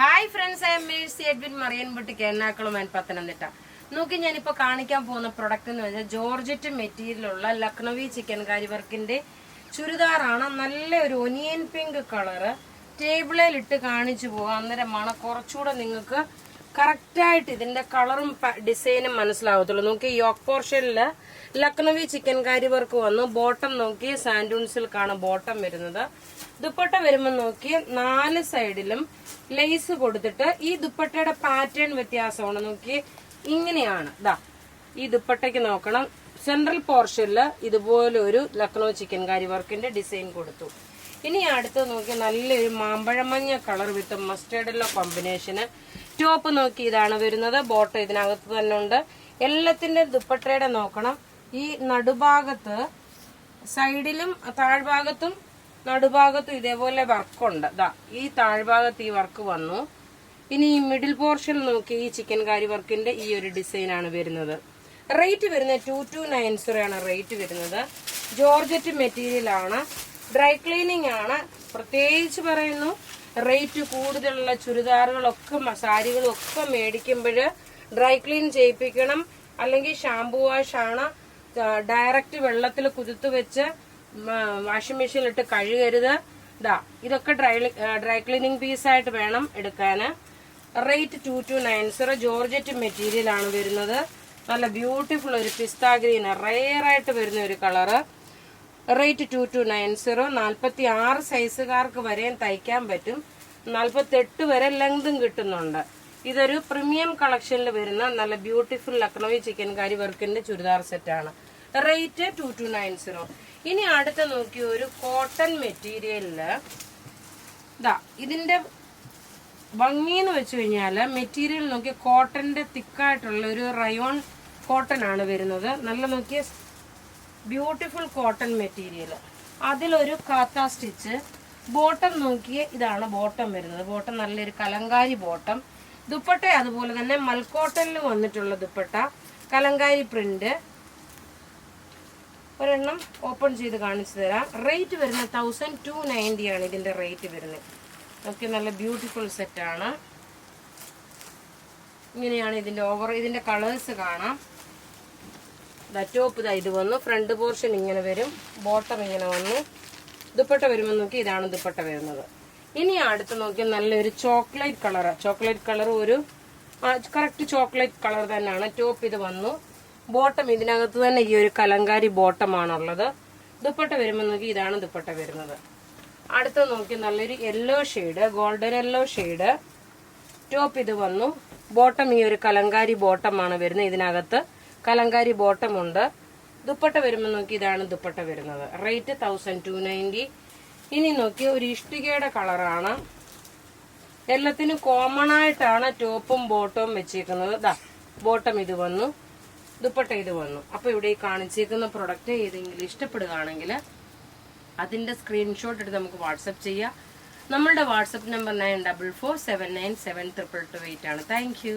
Hi friends, I am Mercy Edwin Marian boutique Ernakulam and Pathanamthitta. നോക്കി ഞാനിപ്പോൾ കാണിക്കാൻ പോകുന്ന പ്രൊഡക്റ്റ് എന്ന് പറഞ്ഞാൽ ജോർജറ്റ് മെറ്റീരിയലുള്ള ലക്നവി ചിക്കൻകാരി വർക്കിന്റെ ചുരിദാറാണ്. നല്ല ഒരു ഒനിയൻ പിങ്ക് കളറ് ടേബിളിൽ ഇട്ട് കാണിച്ചു പോകാം. അന്നേരം കുറച്ചുകൂടെ നിങ്ങൾക്ക് കറക്റ്റായിട്ട് ഇതിന്റെ കളറും ഡിസൈനും മനസ്സിലാവത്തുള്ളൂ. നോക്കി യോക്ക് പോർഷനില് ലക്നവി ചിക്കൻകാരി വർക്ക് വന്നു. ബോട്ടം നോക്കി സാൻഡൂൺ സിൽക്കാണ് ബോട്ടം വരുന്നത്. ദുപ്പട്ട വരുമ്പോൾ നോക്കി 4 സൈഡിലും ലേസ് കൊടുത്തിട്ട് ഈ ദുപ്പട്ടയുടെ പാറ്റേൺ വ്യത്യാസമാണ്. നോക്കി ഇങ്ങനെയാണ്. ഈ ദുപ്പട്ടയ്ക്ക് നോക്കണം, സെൻട്രൽ പോർഷനില് ഇതുപോലെ ഒരു ലക്നോ ചിക്കൻകാരി വർക്കിന്റെ ഡിസൈൻ കൊടുത്തു. ഇനി അടുത്ത് നോക്കി നല്ലൊരു മാമ്പഴമഞ്ഞ കളർ വിത്ത് മസ്റ്റേർഡ് യെല്ലോ കോമ്പിനേഷന്. ടോപ്പ് നോക്കി ഇതാണ് വരുന്നത്. ബോട്ടം ഇതിനകത്ത് തന്നെ ഉണ്ട്. എല്ലാത്തിന്റെ ദുപ്പട്ടയുടെ നോക്കണം, ഈ നടുഭാഗത്ത് സൈഡിലും താഴ്ഭാഗത്തും നടുഭാഗത്തും ഇതേപോലെ വർക്കുണ്ട്. ഈ താഴ്ഭാഗത്ത് ഈ വർക്ക് വന്നു. ഇനി ഈ മിഡിൽ പോർഷൻ നോക്കി ഈ ചിക്കൻകാരി വർക്കിന്റെ ഈ ഒരു ഡിസൈനാണ് വരുന്നത്. റേറ്റ് വരുന്നത് 2290 ആണ് റേറ്റ് വരുന്നത്. ജോർജറ്റ് മെറ്റീരിയൽ ആണ്, ഡ്രൈ ക്ലീനിങ് ആണ്. പ്രത്യേകിച്ച് പറയുന്നു, റേറ്റ് കൂടുതലുള്ള ചുരിദാറുകളൊക്കെ സാരികളും ഒക്കെ മേടിക്കുമ്പോൾ ഡ്രൈ ക്ലീൻ ചെയ്യിപ്പിക്കണം. അല്ലെങ്കിൽ ഷാംപൂ വാഷ് ആണ്. ഡയറക്റ്റ് വെള്ളത്തിൽ കുതിർത്ത് വെച്ച് വാഷിംഗ് മെഷീനിൽ ഇട്ട് കഴുകരുത്. ഇതൊക്കെ ഡ്രൈ ക്ലീനിങ് പീസായിട്ട് വേണം എടുക്കാന്. റേറ്റ് 2290. ജോർജറ്റ് മെറ്റീരിയൽ ആണ് വരുന്നത്. നല്ല ബ്യൂട്ടിഫുൾ ഒരു പിസ്ത ഗ്രീൻ റെയർ ആയിട്ട് വരുന്ന ഒരു കളറ്. റേറ്റ് 2290. 46 സൈസുകാർക്ക് വരെയും തയ്ക്കാൻ പറ്റും. 48 വരെ ലെങ്തും കിട്ടുന്നുണ്ട്. ഇതൊരു പ്രീമിയം കളക്ഷനിൽ വരുന്ന നല്ല ബ്യൂട്ടിഫുൾ ലക്നവി ചിക്കൻകാരി വർക്കിന്റെ ചുരിദാർ സെറ്റാണ്. റേറ്റ് 2290. ഇനി അടുത്ത നോക്കി ഒരു കോട്ടൺ മെറ്റീരിയലില് ഇതിന്റെ ഭംഗി എന്ന് വെച്ച് കഴിഞ്ഞാല് മെറ്റീരിയൽ നോക്കി കോട്ടന്റെ തിക്കായിട്ടുള്ള ഒരു റയോൺ കോട്ടൺ ആണ് വരുന്നത്. നല്ല നോക്കിയ ബ്യൂട്ടിഫുൾ കോട്ടൺ മെറ്റീരിയൽ. അതിലൊരു കാത്ത സ്റ്റിച്ച്. ബോട്ടം നോക്കിയ ഇതാണ് ബോട്ടം വരുന്നത്. ബോട്ടം നല്ലൊരു കലങ്കാരി ബോട്ടം. ദുപ്പട്ട അതുപോലെ തന്നെ മൽക്കോട്ടനിൽ വന്നിട്ടുള്ള ദുപ്പട്ട, കലങ്കാരി പ്രിന്റ്. ഒരെണ്ണം ഓപ്പൺ ചെയ്ത് കാണിച്ചു തരാം. റേറ്റ് വരുന്നത് 1290 ആണ് ഇതിന്റെ റേറ്റ് വരുന്നത്. ഓക്കെ, നല്ല ബ്യൂട്ടിഫുൾ സെറ്റാണ്. ഇങ്ങനെയാണ് ഇതിന്റെ കളേഴ്സ് കാണാം. ടോപ്പ് ഇത് വന്നു. ഫ്രണ്ട് പോർഷൻ ഇങ്ങനെ വരും. ബോട്ടം ഇങ്ങനെ വന്നു. ദുപ്പട്ട വരുമ്പോൾ നോക്കി ഇതാണ് ദുപ്പട്ട വരുന്നത്. ഇനി അടുത്ത് നോക്കി നല്ലൊരു ചോക്ലേറ്റ് കളർ. ചോക്ലേറ്റ് കളർ ഒരു കറക്റ്റ് ചോക്ലേറ്റ് കളർ തന്നെയാണ്. ടോപ്പ് ഇത് വന്നു. ബോട്ടം ഇതിനകത്ത് തന്നെ ഈ ഒരു കലങ്കാരി ബോട്ടമാണുള്ളത്. ദുപ്പട്ട വരുമ്പോൾ നോക്കി ഇതാണ് ദുപ്പട്ട വരുന്നത്. അടുത്ത് നോക്കി നല്ലൊരു yellow shade, golden yellow shade. Top ഇത് വന്നു. ബോട്ടം ഈ ഒരു കലങ്കാരി ബോട്ടമാണ് വരുന്നത്. ഇതിനകത്ത് കലങ്കാരി ബോട്ടം ഉണ്ട്. ദുപ്പട്ട വരുമ്പോൾ നോക്കി ഇതാണ് ദുപ്പട്ട വരുന്നത്. റേറ്റ് 1290. ഇനി നോക്കി ഒരു ഇഷ്ടികയുടെ കളറാണ്. എല്ലാത്തിനും കോമൺ ആയിട്ടാണ് ടോപ്പും ബോട്ടവും വെച്ചേക്കുന്നത്. ബോട്ടം ഇത് വന്നു, ദുപ്പട്ട ഇത് വന്നു. അപ്പൊ ഇവിടെ ഈ കാണിച്ചേക്കുന്ന പ്രൊഡക്റ്റ് ഏതെങ്കിലും ഇഷ്ടപ്പെടുകയാണെങ്കിൽ അതിന്റെ സ്ക്രീൻഷോട്ട് എടുത്ത് നമുക്ക് വാട്സപ്പ് ചെയ്യാം. നമ്മളുടെ വാട്സപ്പ് നമ്പർ 9447972228 ആണ്. Thank you.